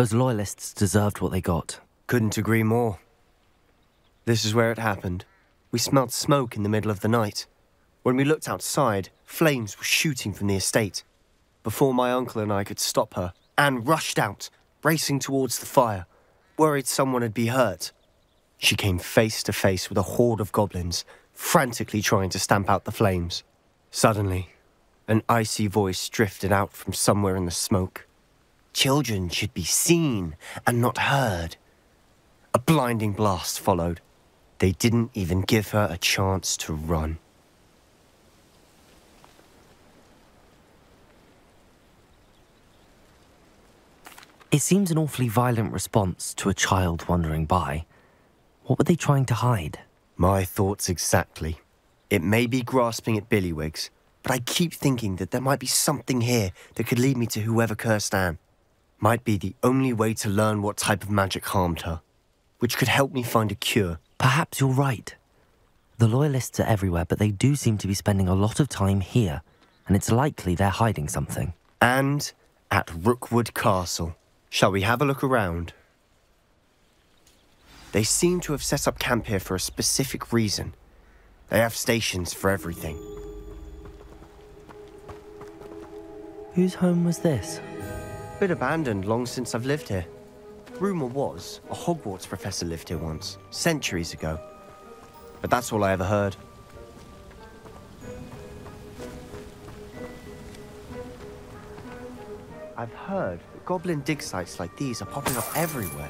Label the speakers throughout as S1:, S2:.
S1: Those loyalists deserved what they got.
S2: Couldn't agree more. This is where it happened. We smelled smoke in the middle of the night. When we looked outside, flames were shooting from the estate. Before my uncle and I could stop her, Anne rushed out, racing towards the fire, worried someone had been hurt. She came face to face with a horde of goblins, frantically trying to stamp out the flames. Suddenly, an icy voice drifted out from somewhere in the smoke. Children should be seen and not heard. A blinding blast followed. They didn't even give her a chance to run.
S1: It seems an awfully violent response to a child wandering by. What were they trying to hide?
S2: My thoughts exactly. It may be grasping at billywhigs, but I keep thinking that there might be something here that could lead me to whoever cursed Anne. Might be the only way to learn what type of magic harmed her, which could help me find a cure.
S1: Perhaps you're right. The loyalists are everywhere, but they do seem to be spending a lot of time here, and it's likely they're hiding something.
S2: And at Rookwood Castle. Shall we have a look around? They seem to have set up camp here for a specific reason. They have stations for everything.
S1: Whose home was this?
S2: Been abandoned long since I've lived here. Rumour was a Hogwarts professor lived here once, centuries ago. But that's all I ever heard. I've heard that goblin dig sites like these are popping up everywhere.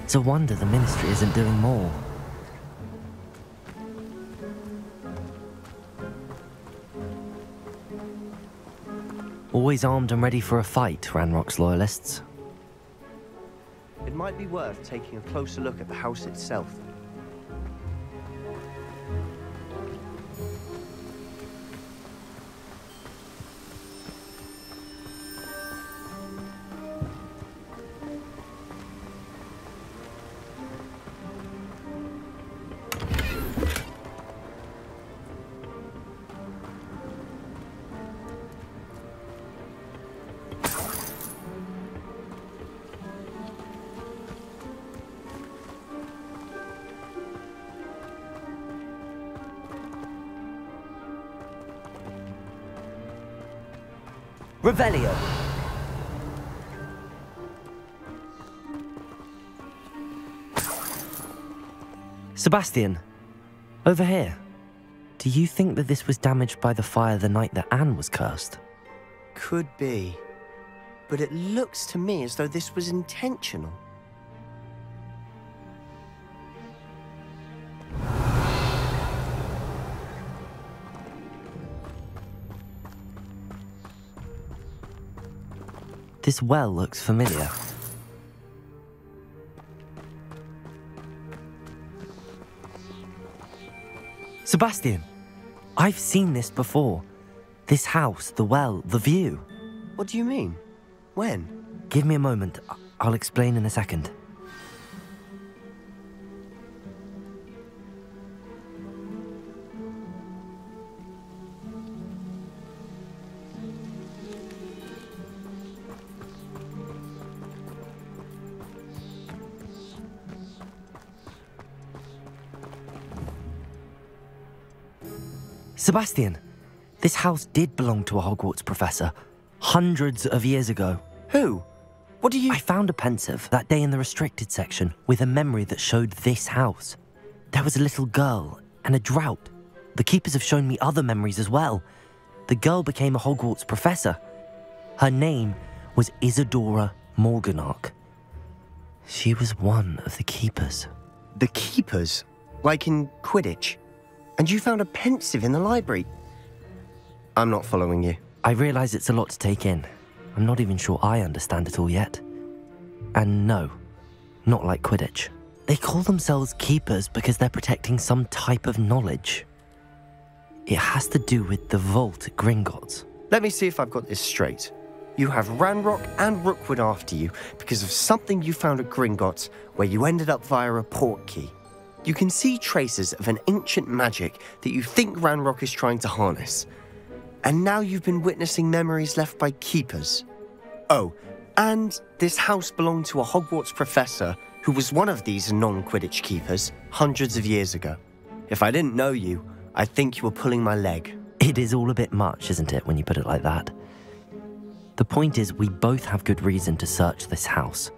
S1: It's a wonder the Ministry isn't doing more. Always armed and ready for a fight, Ranrock's loyalists.
S2: It might be worth taking a closer look at the house itself.
S1: Revelio! Sebastian, over here. Do you think that this was damaged by the fire the night that Anne was cursed?
S2: Could be. But it looks to me as though this was intentional.
S1: This well looks familiar. Sebastian, I've seen this before. This house, the well, the view.
S2: What do you mean? When?
S1: Give me a moment. I'll explain in a second. Sebastian, this house did belong to a Hogwarts professor, hundreds of years ago.
S2: Who? What do you—
S1: I found a pensive that day in the restricted section with a memory that showed this house. There was a little girl and a drought. The keepers have shown me other memories as well. The girl became a Hogwarts professor. Her name was Isadora Morganach. She was one of the keepers.
S2: The keepers? Like in Quidditch? And you found a pensive in the library? I'm not following you.
S1: I realise it's a lot to take in. I'm not even sure I understand it all yet. And no, not like Quidditch. They call themselves keepers because they're protecting some type of knowledge. It has to do with the vault at Gringotts.
S2: Let me see if I've got this straight. You have Ranrock and Rookwood after you because of something you found at Gringotts where you ended up via a port key. You can see traces of an ancient magic that you think Ranrock is trying to harness. And now you've been witnessing memories left by keepers. Oh, And this house belonged to a Hogwarts professor who was one of these non-Quidditch keepers hundreds of years ago. If I didn't know you, I'd think you were pulling my leg.
S1: It is all a bit much, isn't it, when you put it like that? The point is, we both have good reason to search this house.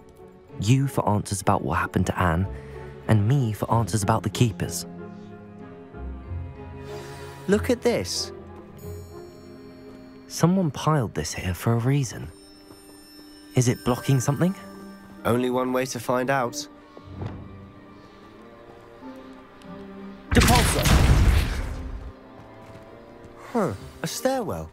S1: You for answers about what happened to Anne, and me for answers about the keepers.
S2: Look at this.
S1: Someone piled this here for a reason. Is it blocking something?
S2: Only one way to find out.
S1: Depulso!
S2: Huh, a stairwell.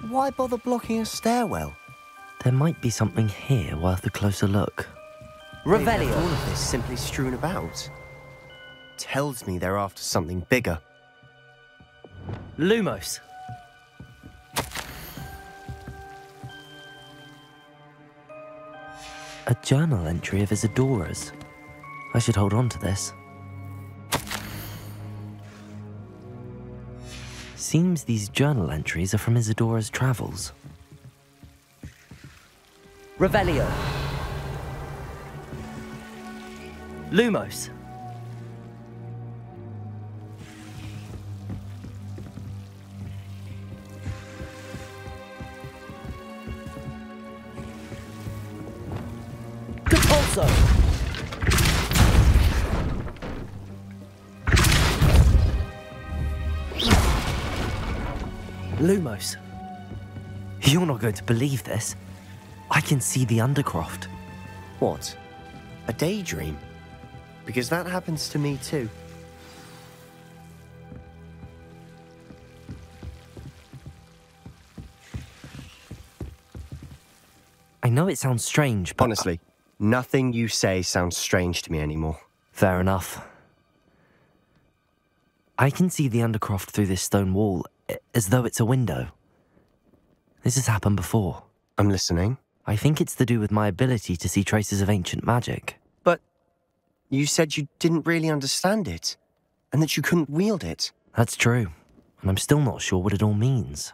S2: Why bother blocking a stairwell?
S1: There might be something here worth a closer look.
S2: Revelio. All of this simply strewn about. Tells me they're after something bigger.
S1: Lumos! A journal entry of Isadora's. I should hold on to this. Seems these journal entries are from Isadora's travels. Revelio! Lumos! Depulso! Lumos. You're not going to believe this. I can see the Undercroft.
S2: What? A daydream? Because that happens to me too.
S1: I know it sounds strange, but...
S2: Honestly, nothing you say sounds strange to me anymore.
S1: Fair enough. I can see the Undercroft through this stone wall, as though it's a window. This has happened before.
S2: I'm listening.
S1: I think it's to do with my ability to see traces of ancient magic.
S2: But you said you didn't really understand it, and that you couldn't wield it.
S1: That's true, and I'm still not sure what it all means.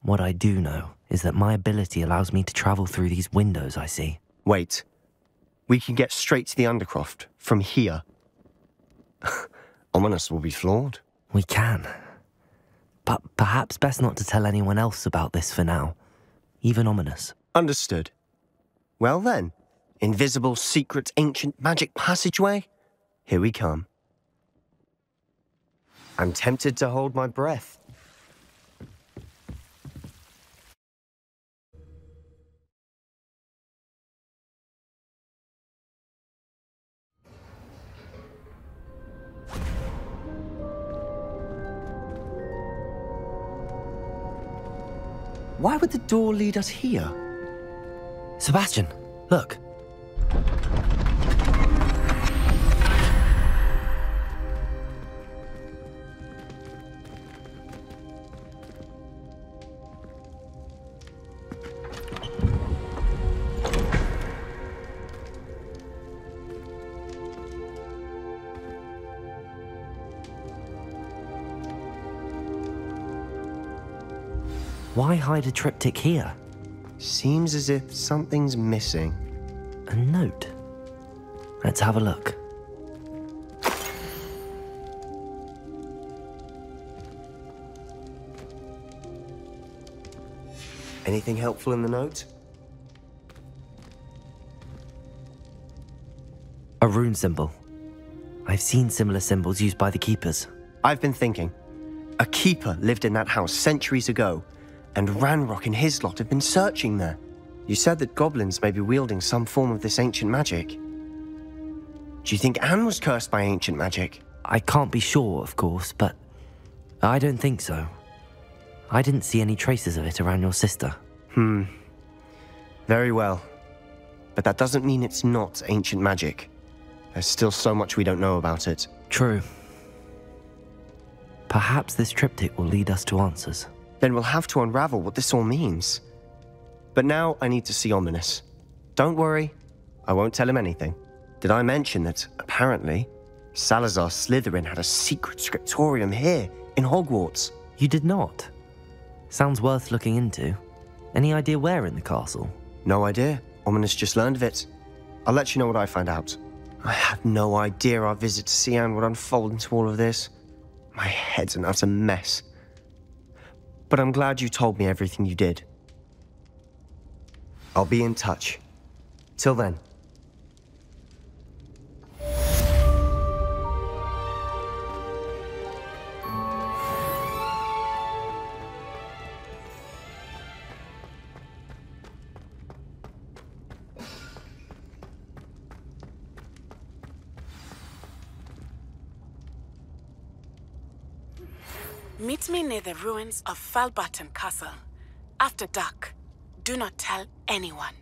S1: What I do know is that my ability allows me to travel through these windows I see.
S2: Wait. We can get straight to the Undercroft from here. Ominous will be floored.
S1: We can. But perhaps best not to tell anyone else about this for now. Even Ominous.
S2: Understood. Well then, invisible, secret, ancient magic passageway? Here we come. I'm tempted to hold my breath. Why would the door lead us here?
S1: Sebastian, look. Why hide a triptych here?
S2: Seems as if something's missing.
S1: A note. Let's have a look.
S2: Anything helpful in the note?
S1: A rune symbol. I've seen similar symbols used by the keepers.
S2: I've been thinking. A keeper lived in that house centuries ago, and Ranrock and his lot have been searching there. You said that goblins may be wielding some form of this ancient magic. Do you think Anne was cursed by ancient magic?
S1: I can't be sure, of course, but I don't think so. I didn't see any traces of it around your sister.
S2: Very well. But that doesn't mean it's not ancient magic. There's still so much we don't know about it.
S1: True. Perhaps this triptych will lead us to answers.
S2: Then we'll have to unravel what this all means. But now I need to see Ominous. Don't worry, I won't tell him anything. Did I mention that, apparently, Salazar Slytherin had a secret scriptorium here, in Hogwarts.
S1: You did not? Sounds worth looking into. Any idea where in the castle?
S2: No idea. Ominous just learned of it. I'll let you know what I find out. I had no idea our visit to Cian would unfold into all of this. My head's an utter mess. But I'm glad you told me everything you did. I'll be in touch. Till then.
S3: Meet me near the ruins of Falbarton Castle. After dark. Do not tell anyone.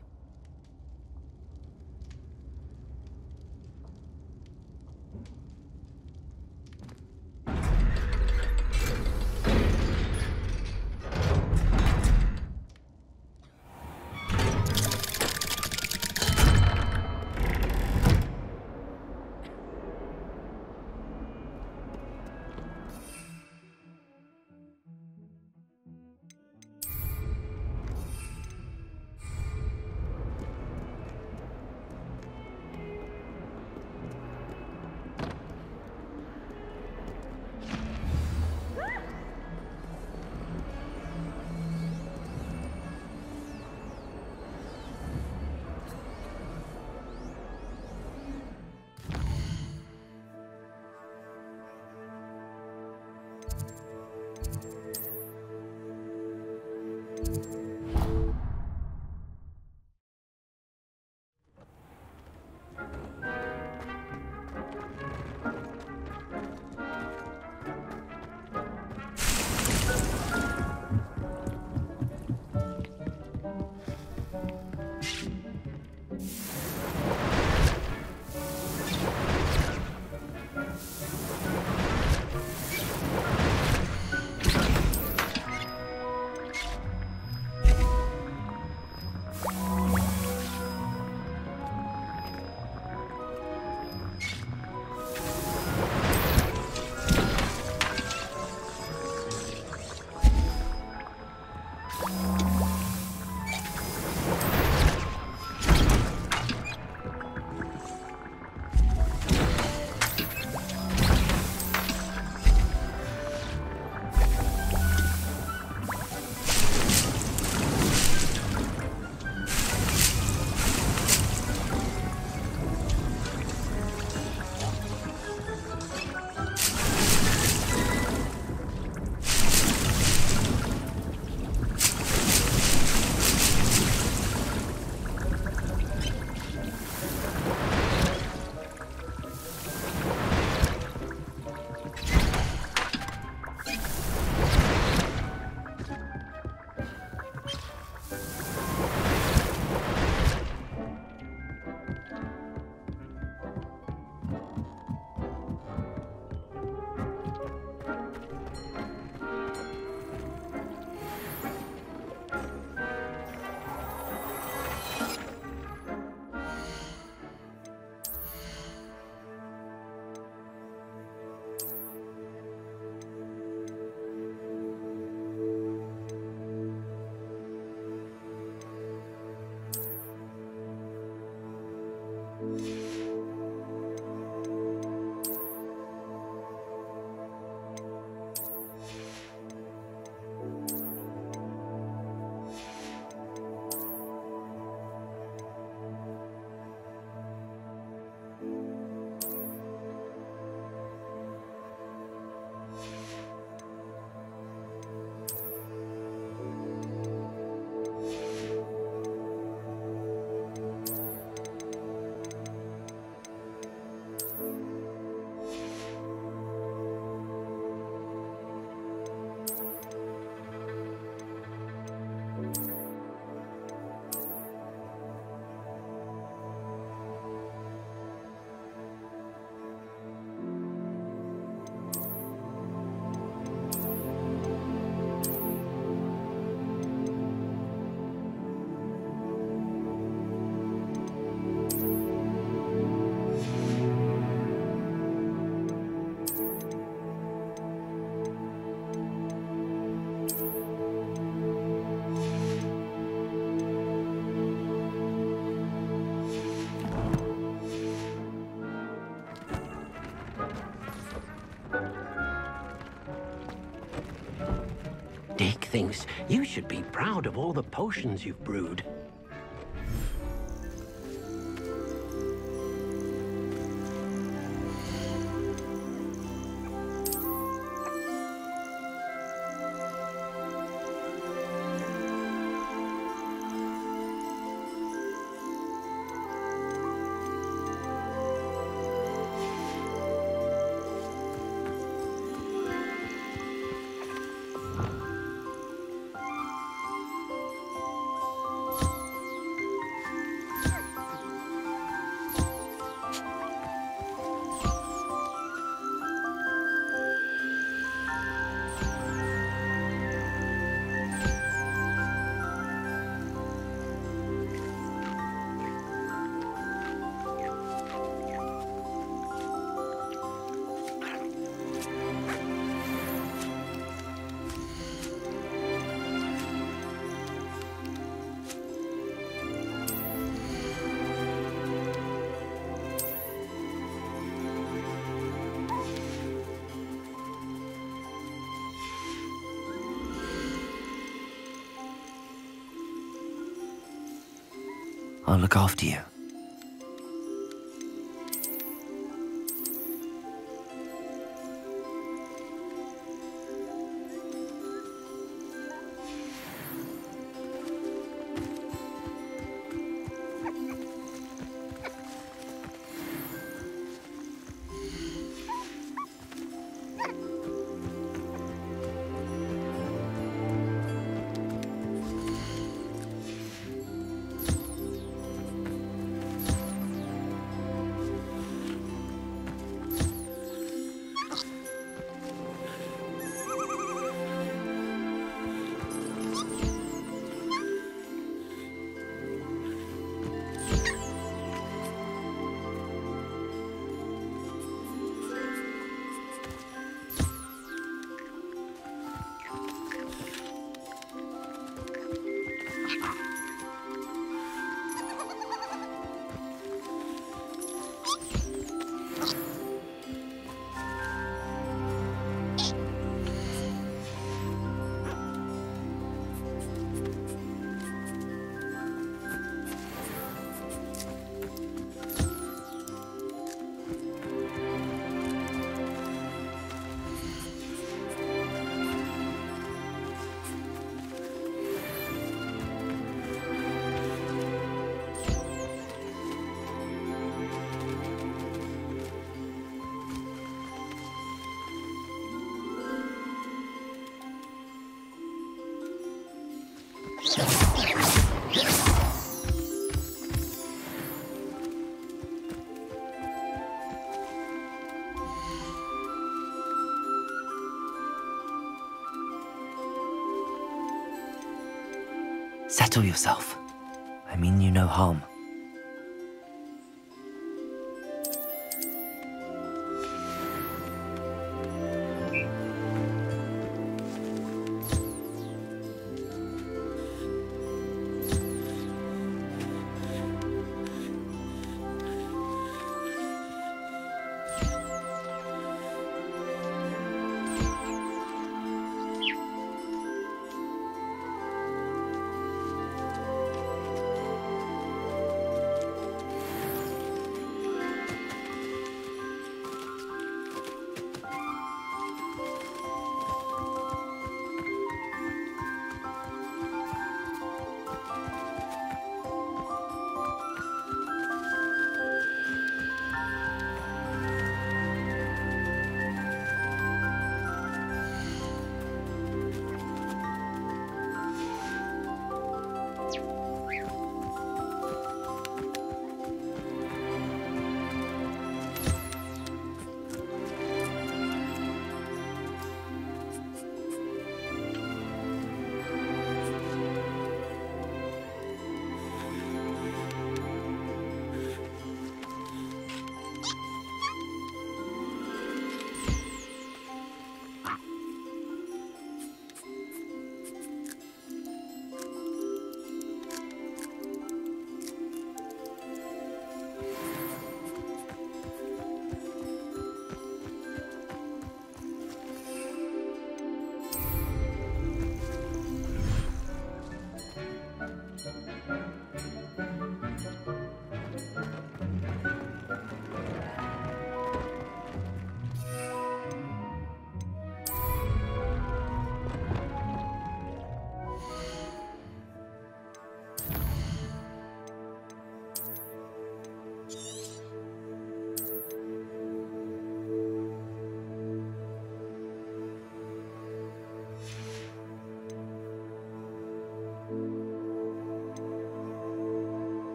S4: Dick thinks you should be proud of all the potions you've brewed.
S1: I'll look after you. Settle yourself. I mean you no harm.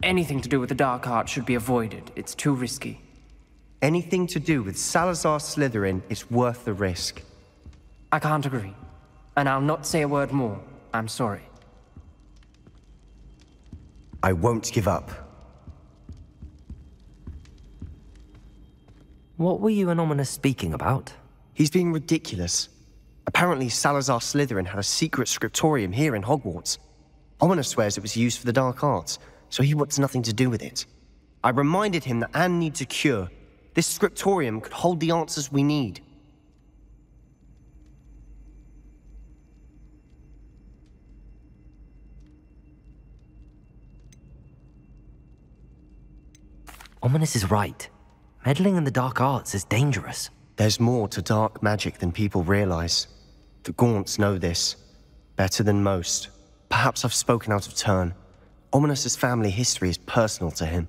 S5: Anything to do with the dark arts should be avoided. It's too risky.
S2: Anything to do with Salazar Slytherin is worth the risk.
S5: I can't agree. And I'll not say a word more. I'm sorry.
S2: I won't give up.
S1: What were you and Ominous speaking about?
S2: He's being ridiculous. Apparently Salazar Slytherin had a secret scriptorium here in Hogwarts. Ominous swears it was used for the dark arts, so he wants nothing to do with it. I reminded him that Anne needs a cure. This scriptorium could hold the answers we need.
S1: Ominous is right. Meddling in the dark arts is dangerous.
S2: There's more to dark magic than people realize. The Gaunts know this. Better than most. Perhaps I've spoken out of turn. Ominous's family history is personal to him.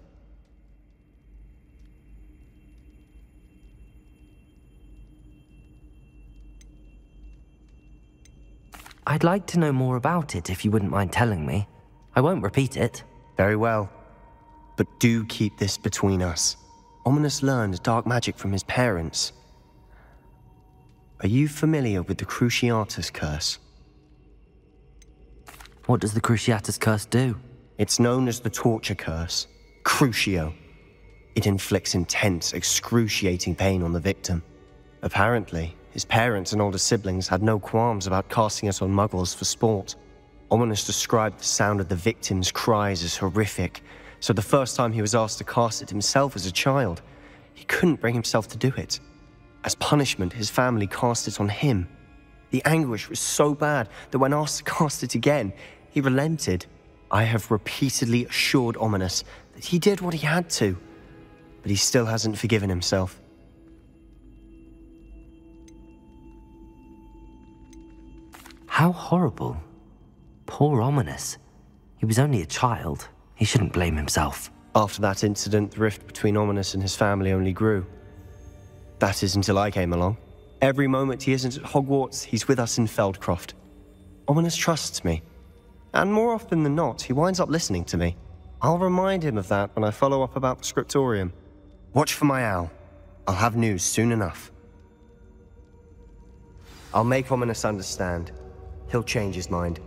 S1: I'd like to know more about it if you wouldn't mind telling me. I won't repeat it.
S2: Very well. But do keep this between us. Ominous learned dark magic from his parents. Are you familiar with the Cruciatus Curse?
S1: What does the Cruciatus Curse do?
S2: It's known as the Torture Curse. Crucio. It inflicts intense, excruciating pain on the victim. Apparently, his parents and older siblings had no qualms about casting it on muggles for sport. Ominous described the sound of the victim's cries as horrific, so the first time he was asked to cast it himself as a child, he couldn't bring himself to do it. As punishment, his family cast it on him. The anguish was so bad that when asked to cast it again, he relented. I have repeatedly assured Ominous that he did what he had to, but he still hasn't forgiven himself.
S1: How horrible. Poor Ominous. He was only a child. He shouldn't blame himself.
S2: After that incident, the rift between Ominous and his family only grew. That is until I came along. Every moment he isn't at Hogwarts, he's with us in Feldcroft. Ominous trusts me. And more often than not, he winds up listening to me. I'll remind him of that when I follow up about the scriptorium. Watch for my owl. I'll have news soon enough. I'll make Ominous understand. He'll change his mind.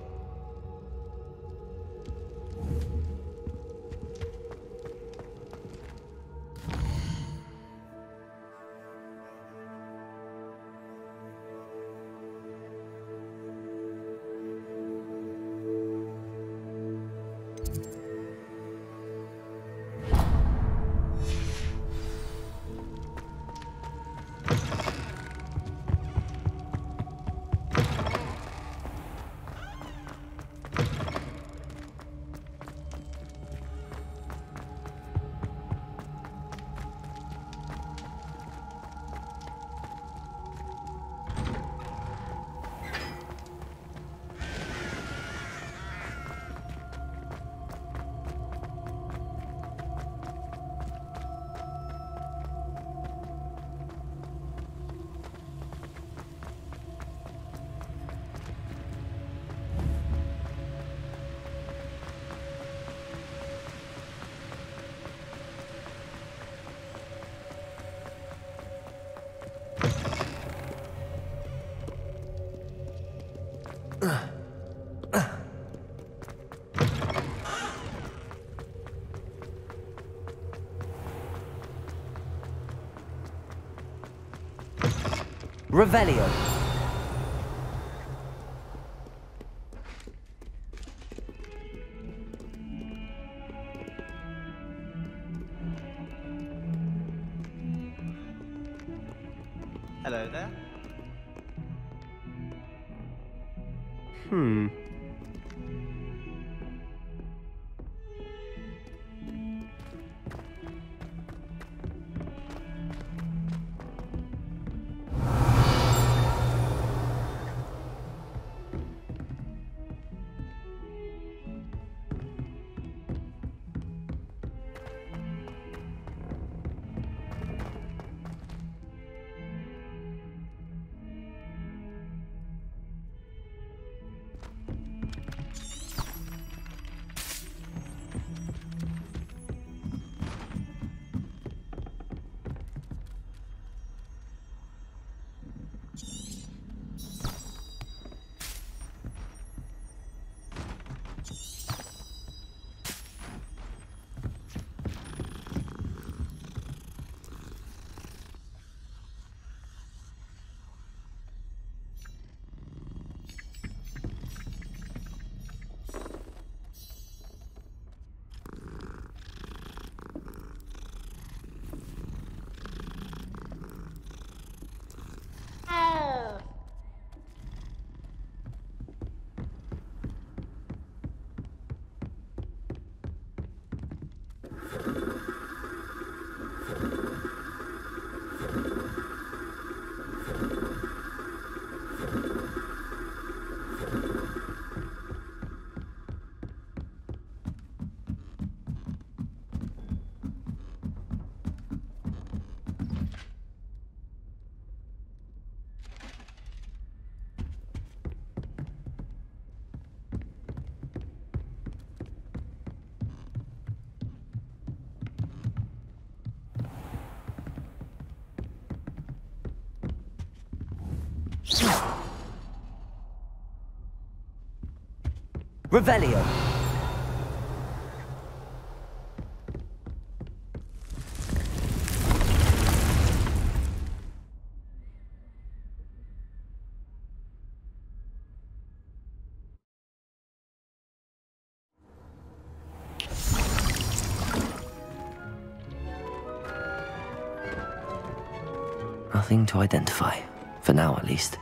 S1: Revelio.
S2: Hello there.
S1: Revelio. Nothing to identify, for now at least.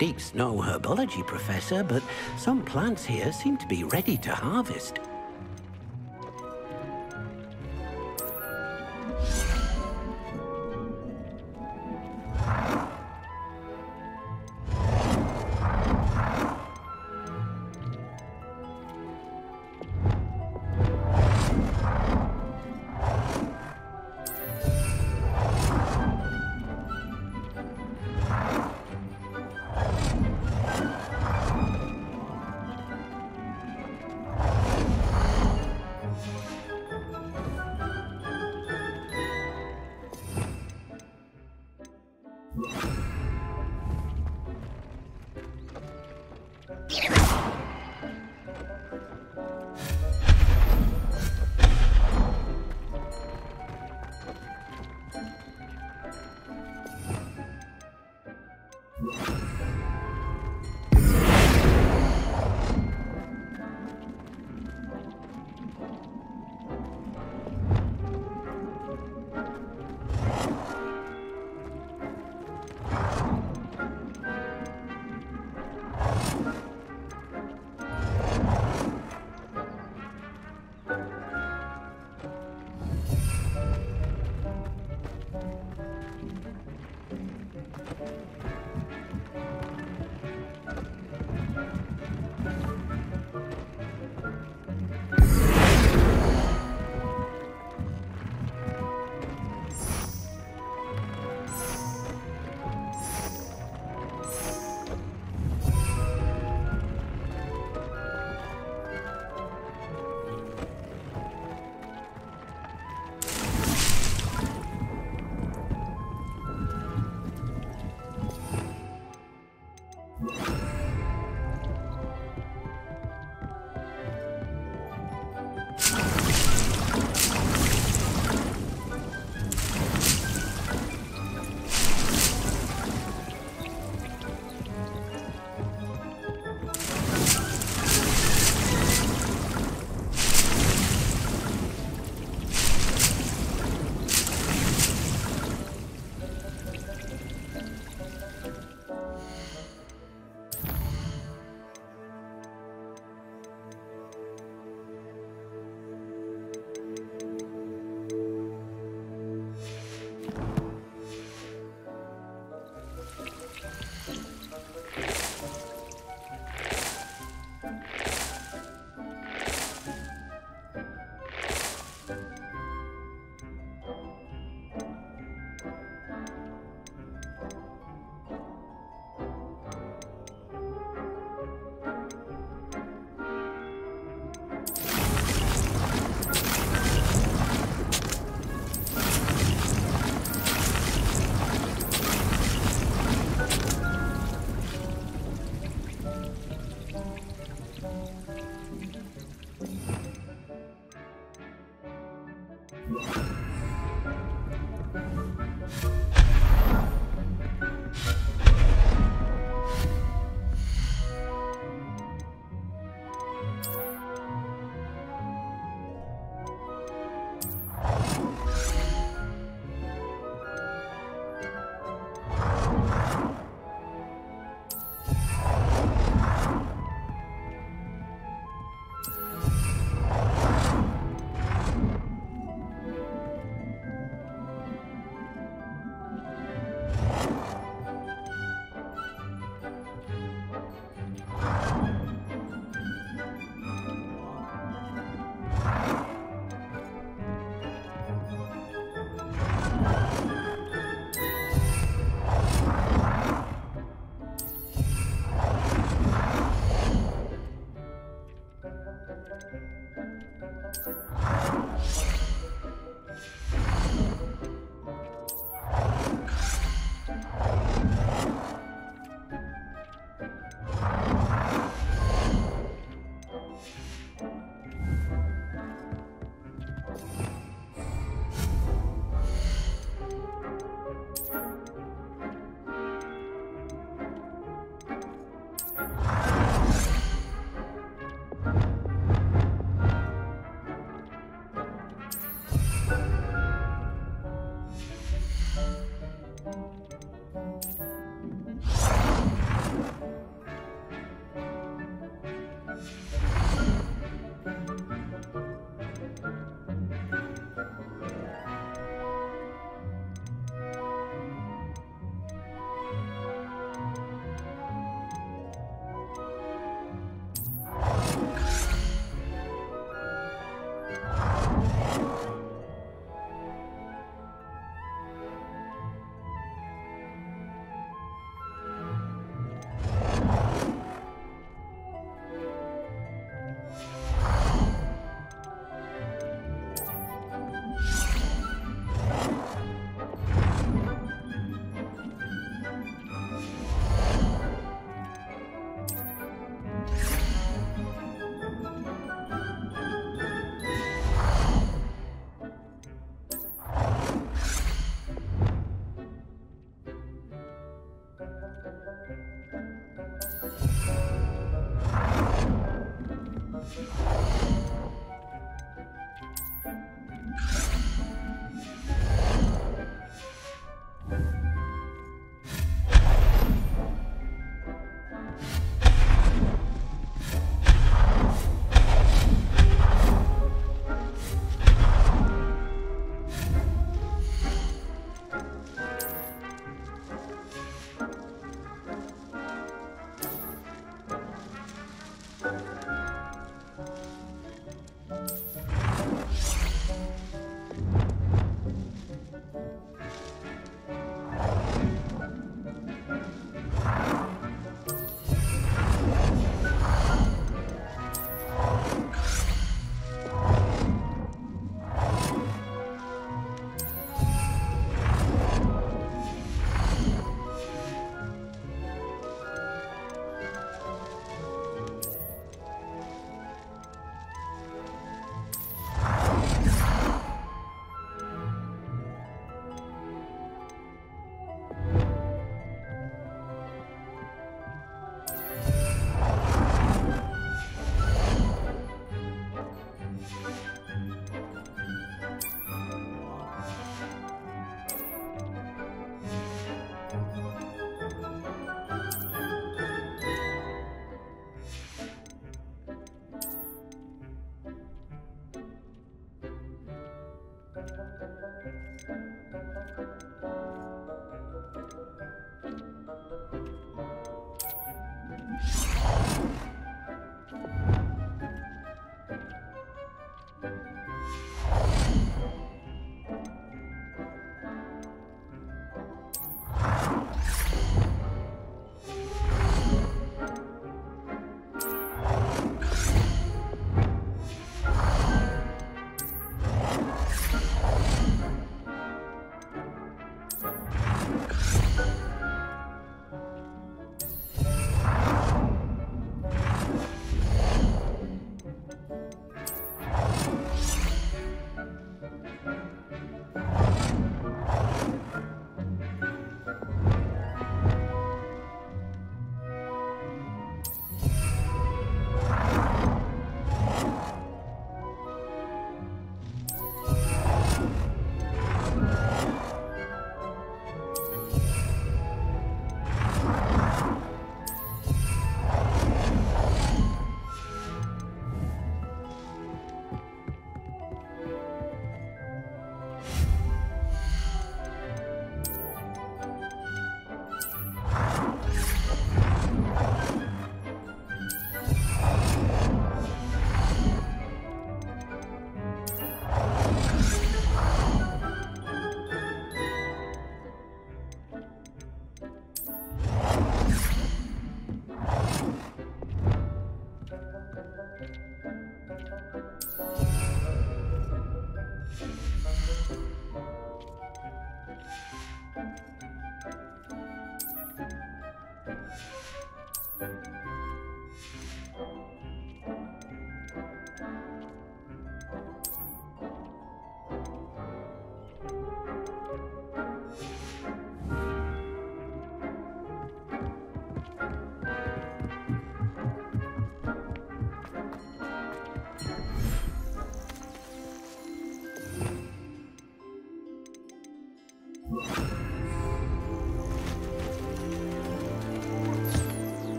S4: Deep snow herbology, Professor, but some plants here seem to be ready to harvest.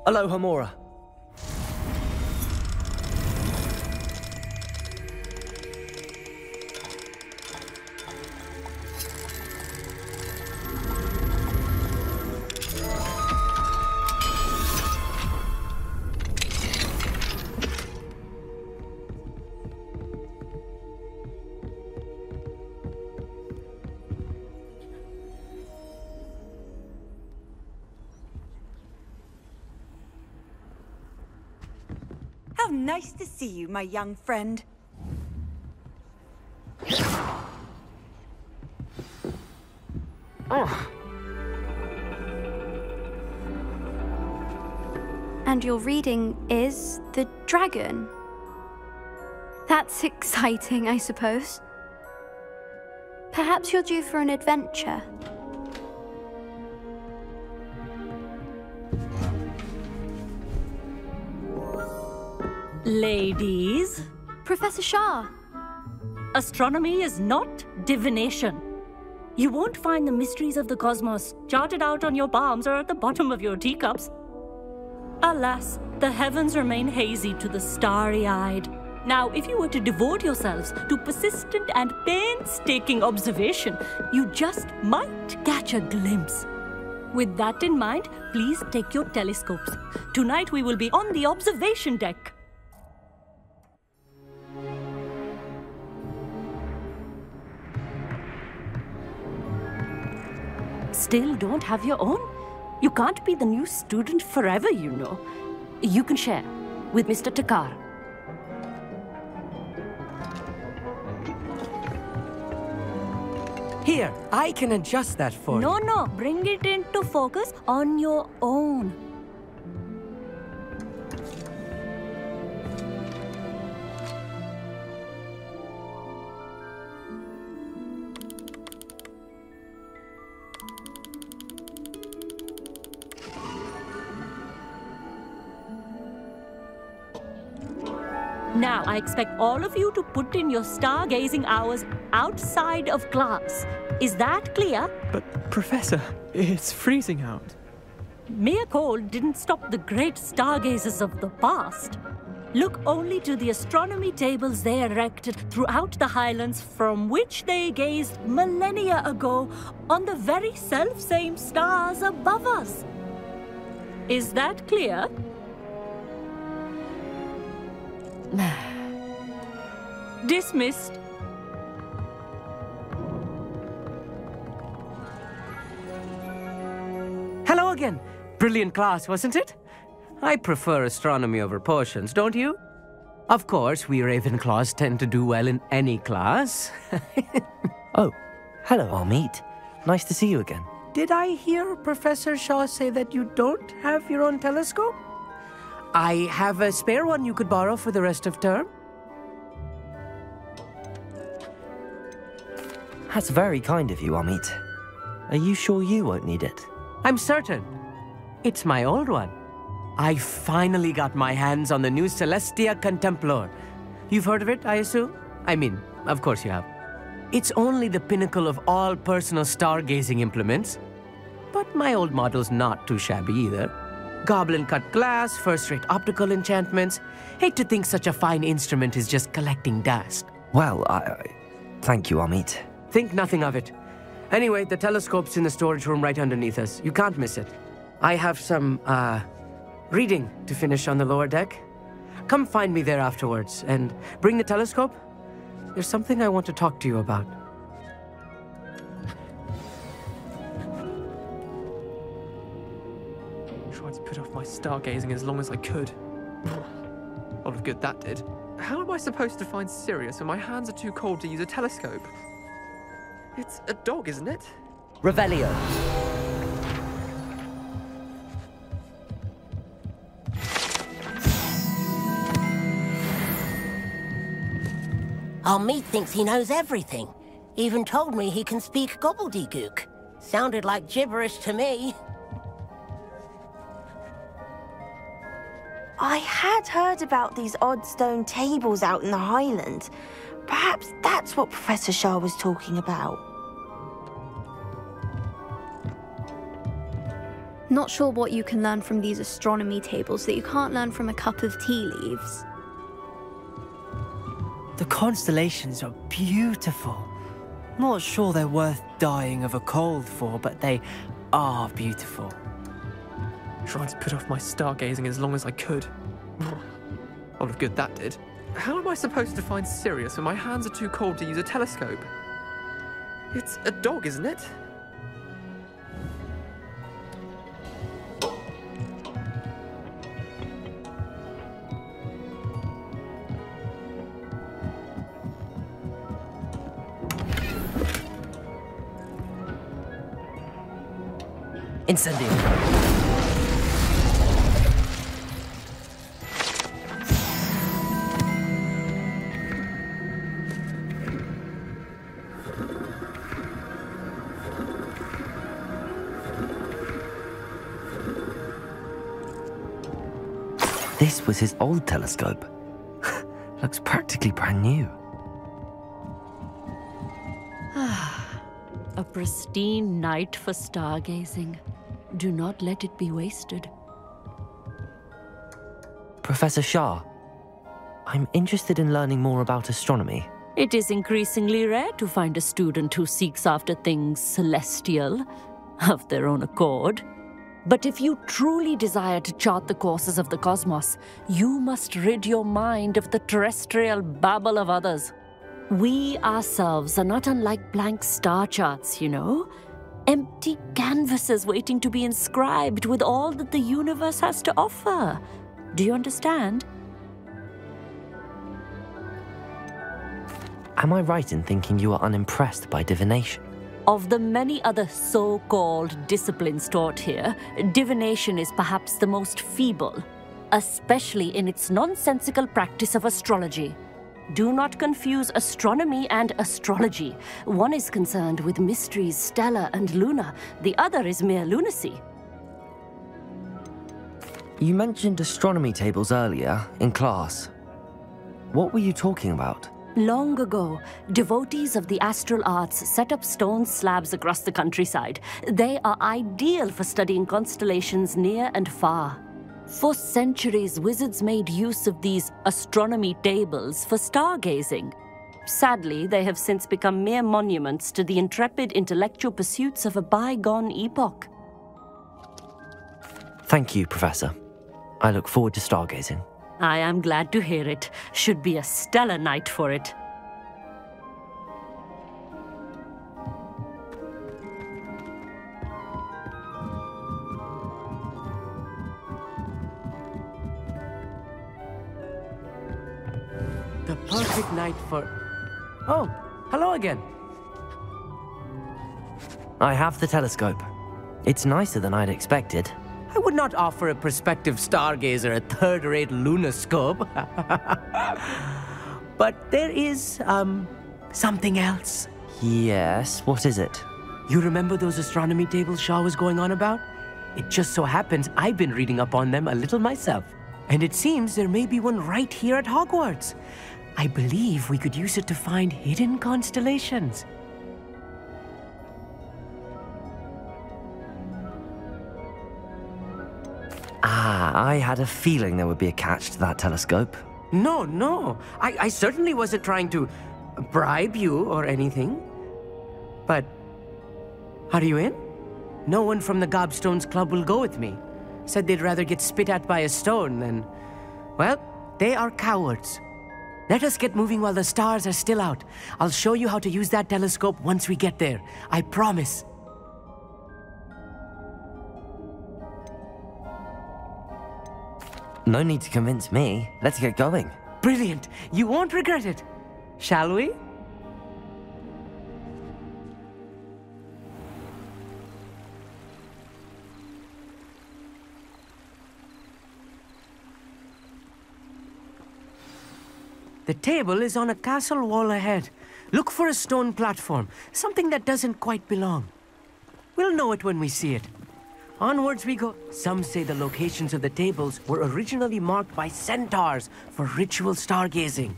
S1: Aloha, Mora.
S6: How nice to see you, my young friend.
S7: And your reading is The Dragon. That's exciting, I suppose. Perhaps you're due for an adventure.
S8: Ladies,
S7: Professor Shah.
S8: astronomy is not divination. You won't find the mysteries of the cosmos charted out on your palms or at the bottom of your teacups. Alas, the heavens remain hazy to the starry-eyed. Now, if you were to devote yourselves to persistent and painstaking observation, you just might catch a glimpse. With that in mind, please take your telescopes. Tonight we will be on the observation deck. Still don't have your own? You can't be the new student forever, you know. You can share with Mr. Takar.
S9: Here, I can adjust that for you.
S8: No, bring it into focus on your own. Now, I expect all of you to put in your stargazing hours outside of class. Is that clear?
S5: But, Professor, it's freezing out.
S8: Mere cold didn't stop the great stargazers of the past. Look only to the astronomy tables they erected throughout the Highlands from which they gazed millennia ago on the very self-same stars above us. Is that clear? Dismissed.
S9: Hello again. Brilliant class, wasn't it? I prefer astronomy over potions, don't you? Of course, we Ravenclaws tend to do well in any class.
S1: Oh, hello, Amit. Nice to see you again.
S9: Did I hear Professor Shaw say that you don't have your own telescope? I have a spare one you could borrow for the rest of term.
S1: That's very kind of you, Amit. Are you sure you won't need it?
S9: I'm certain. It's my old one. I finally got my hands on the new Celestia Contemplor. You've heard of it, I assume? I mean, of course you have. It's only the pinnacle of all personal stargazing implements. But my old model's not too shabby either. Goblin-cut glass, first-rate optical enchantments. Hate to think such a fine instrument is just collecting dust.
S1: Well, thank you, Amit.
S9: Think nothing of it. Anyway, the telescope's in the storage room right underneath us. You can't miss it. I have some, reading to finish on the lower deck. Come find me there afterwards, and bring the telescope. There's something I want to talk to you about.
S5: Tried to put off my stargazing as long as I could. A lot of good that did. How am I supposed to find Sirius when my hands are too cold to use a telescope? It's a dog, isn't it?
S1: Revelio.
S10: Amit thinks he knows everything. Even told me he can speak gobbledygook. Sounded like gibberish to me.
S6: I had heard about these odd stone tables out in the Highlands. Perhaps that's what Professor Shah was talking about.
S7: Not sure what you can learn from these astronomy tables that you can't learn from a cup of tea leaves.
S2: The constellations are beautiful. Not sure they're worth dying of a cold for, but they are beautiful.
S5: Tried to put off my stargazing as long as I could. A lot of good that did. How am I supposed to find Sirius when my hands are too cold to use a telescope? It's a dog, isn't it?
S1: Incendio. This was his old telescope. Looks practically brand new.
S8: A pristine night for stargazing. Do not let it be wasted.
S1: Professor Shah, I'm interested in learning more about astronomy.
S8: It is increasingly rare to find a student who seeks after things celestial, of their own accord. But if you truly desire to chart the courses of the cosmos, you must rid your mind of the terrestrial babble of others. We ourselves are not unlike blank star charts, you know. Empty canvases waiting to be inscribed with all that the universe has to offer. Do you understand?
S1: Am I right in thinking you are unimpressed by divination?
S8: Of the many other so-called disciplines taught here, divination is perhaps the most feeble, especially in its nonsensical practice of astrology. Do not confuse astronomy and astrology. One is concerned with mysteries stellar and lunar. The other is mere lunacy.
S1: You mentioned astronomy tables earlier in class. What were you talking about?
S8: Long ago, devotees of the astral arts set up stone slabs across the countryside. They are ideal for studying constellations near and far. For centuries, wizards made use of these astronomy tables for stargazing. Sadly, they have since become mere monuments to the intrepid intellectual pursuits of a bygone epoch.
S1: Thank you, Professor. I look forward to stargazing.
S8: I am glad to hear it. Should be a stellar night for it.
S9: The perfect night for... Oh, hello again.
S1: I have the telescope. It's nicer than I'd expected.
S9: I would not offer a prospective stargazer a third-rate lunoscope. But there is, something else.
S1: Yes, what is it?
S9: You remember those astronomy tables Shaw was going on about? It just so happens I've been reading up on them a little myself. And it seems there may be one right here at Hogwarts. I believe we could use it to find hidden constellations.
S1: I had a feeling there would be a catch to that telescope.
S9: No. I certainly wasn't trying to bribe you or anything. But, are you in? No one from the Gobstones Club will go with me. Said they'd rather get spit at by a stone than... Well, they are cowards. Let us get moving while the stars are still out. I'll show you how to use that telescope once we get there. I promise.
S1: No need to convince me. Let's get going.
S9: Brilliant. You won't regret it. Shall we? The table is on a castle wall ahead. Look for a stone platform, something that doesn't quite belong. We'll know it when we see it. Onwards we go. Some say the locations of the tables were originally marked by centaurs for ritual stargazing.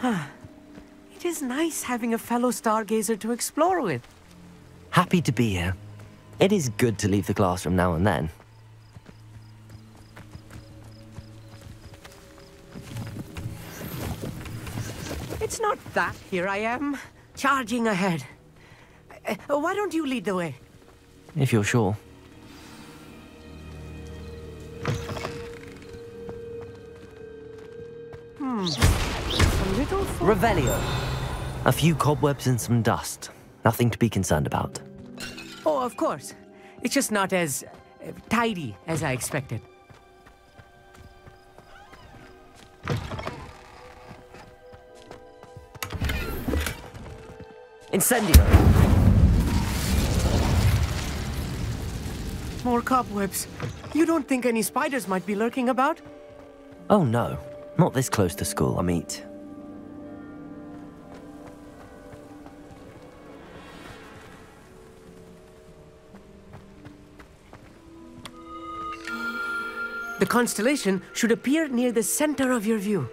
S9: It is nice having a fellow stargazer to explore with.
S1: Happy to be here. It is good to leave the classroom now and then.
S9: It's not that. Here I am, charging ahead. Why don't you lead the way?
S1: If you're sure.
S9: A little...
S1: Revelio. A few cobwebs and some dust. Nothing to be concerned about.
S9: Oh, of course. It's just not as tidy as I expected.
S1: Incendio!
S9: More cobwebs. You don't think any spiders might be lurking about?
S1: Oh no, not this close to school, Amit.
S9: The constellation should appear near the center of your view.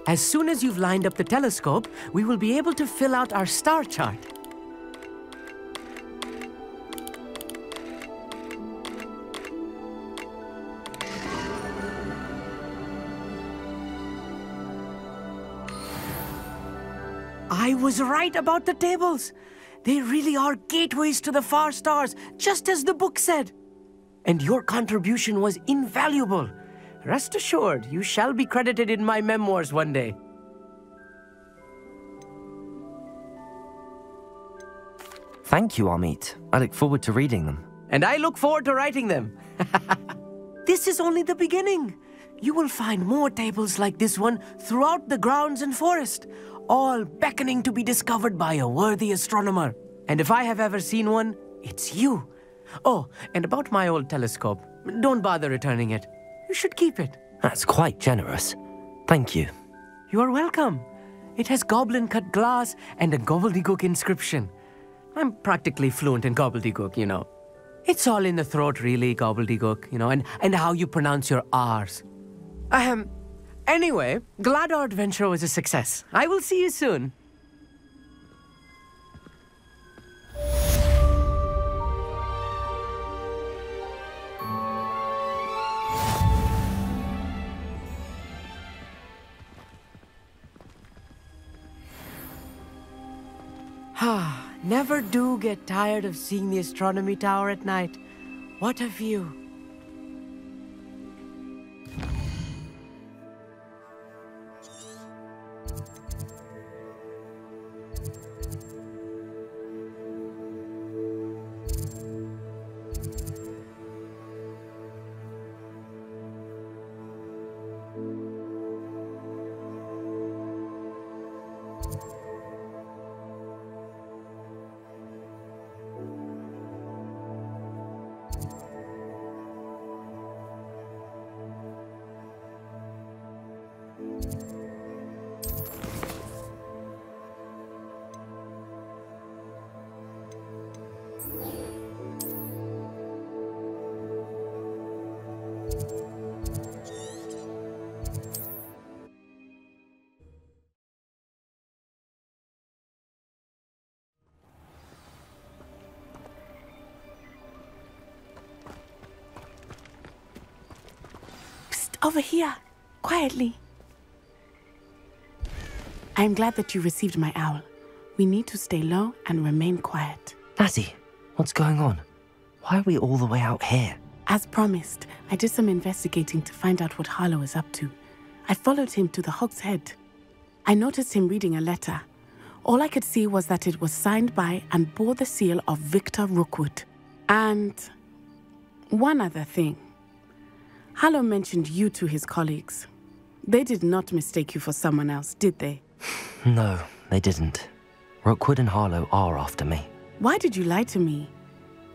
S9: As soon as you've lined up the telescope, we will be able to fill out our star chart. I was right about the tables. They really are gateways to the far stars, just as the book said. And your contribution was invaluable. Rest assured, you shall be credited in my memoirs one day.
S1: Thank you, Amit. I look forward to reading them.
S9: And I look forward to writing them. This is only the beginning. You will find more tables like this one throughout the grounds and forest, all beckoning to be discovered by a worthy astronomer. And if I have ever seen one, it's you. Oh, and about my old telescope, don't bother returning it. You should keep it.
S1: That's quite generous. Thank you.
S9: You are welcome. It has goblin-cut glass and a gobbledygook inscription. I'm practically fluent in gobbledygook, you know. It's all in the throat, really, gobbledygook, you know, and how you pronounce your R's. Anyway, glad our adventure was a success. I will see you soon. Never do get tired of seeing the astronomy tower at night. What a view.
S3: Over here, quietly. I'm glad that you received my owl. We need to stay low and remain quiet.
S1: Natty, what's going on? Why are we all the way out here?
S3: As promised, I did some investigating to find out what Harlow is up to. I followed him to the Hog's Head. I noticed him reading a letter. All I could see was that it was signed by and bore the seal of Victor Rookwood. And one other thing. Harlow mentioned you to his colleagues. They did not mistake you for someone else, did they?
S1: No, they didn't. Rookwood and Harlow are after me.
S3: Why did you lie to me?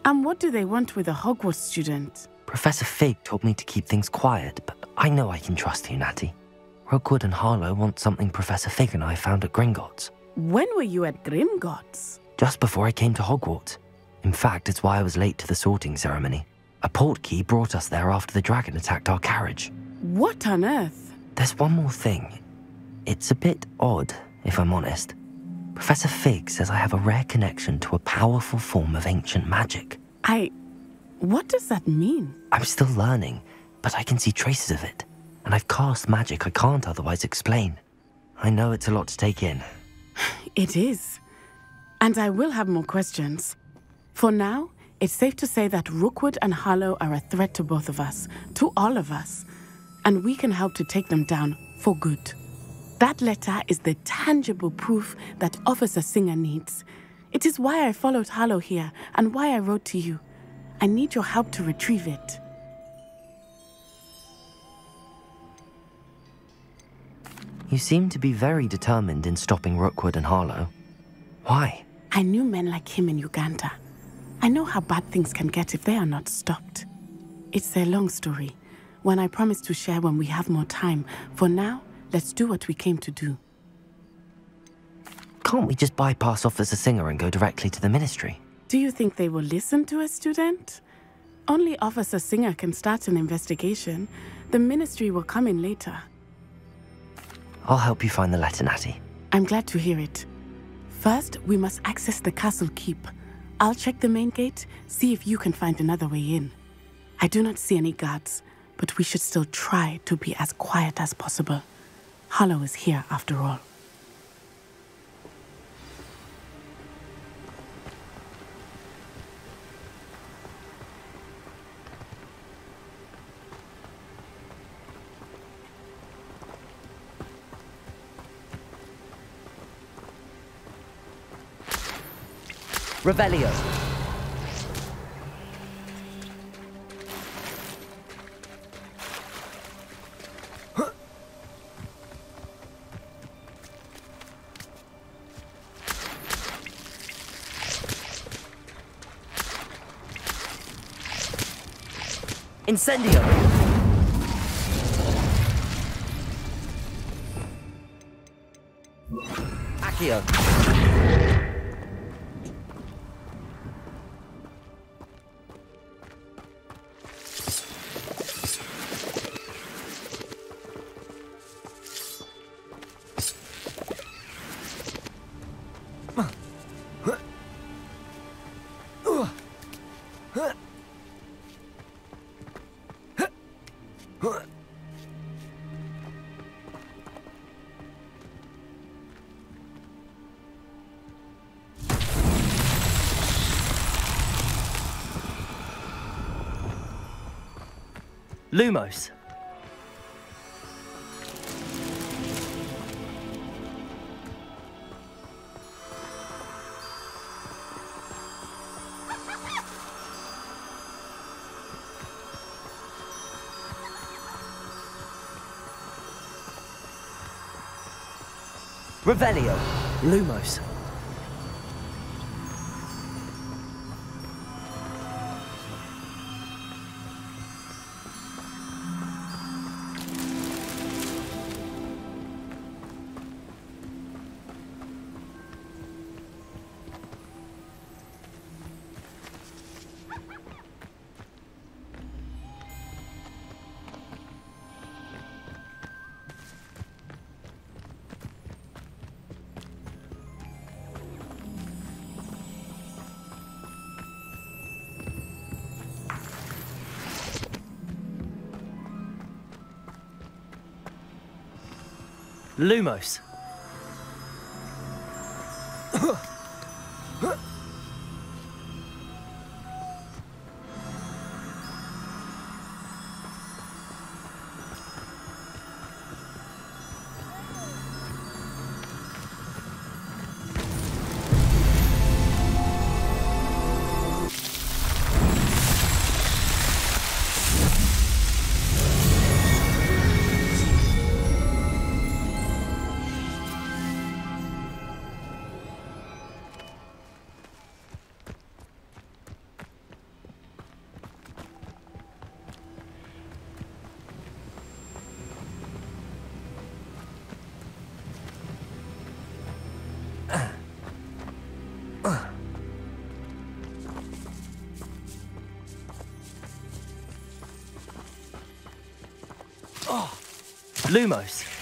S3: And what do they want with a Hogwarts student?
S1: Professor Fig told me to keep things quiet, but I know I can trust you, Natty. Rookwood and Harlow want something Professor Fig and I found at Gringotts.
S3: When were you at Gringotts?
S1: Just before I came to Hogwarts. In fact, it's why I was late to the sorting ceremony. A portkey brought us there after the dragon attacked our carriage.
S3: What on earth?
S1: There's one more thing. It's a bit odd, if I'm honest. Professor Fig says I have a rare connection to a powerful form of ancient magic.
S3: What does that mean?
S1: I'm still learning, but I can see traces of it. And I've cast magic I can't otherwise explain. I know it's a lot to take in.
S3: It is. And I will have more questions. For now, it's safe to say that Rookwood and Harlow are a threat to both of us, to all of us, and we can help to take them down for good. That letter is the tangible proof that Officer Singer needs. It is why I followed Harlow here and why I wrote to you. I need your help to retrieve it.
S1: You seem to be very determined in stopping Rookwood and Harlow. Why?
S3: I knew men like him in Uganda. I know how bad things can get if they are not stopped. It's a long story, one I promise to share when we have more time. For now, let's do what we came to do.
S1: Can't we just bypass Officer Singer and go directly to the Ministry?
S3: Do you think they will listen to a student? Only Officer Singer can start an investigation. The Ministry will come in later.
S1: I'll help you find the letter, Natty.
S3: I'm glad to hear it. First, we must access the castle keep. I'll check the main gate, see if you can find another way in. I do not see any guards, but we should still try to be as quiet as possible. Harlow is here after all.
S1: Revelio. Incendio. Revelio. Lumos. Revelio. Lumos. Lumos. Lumos.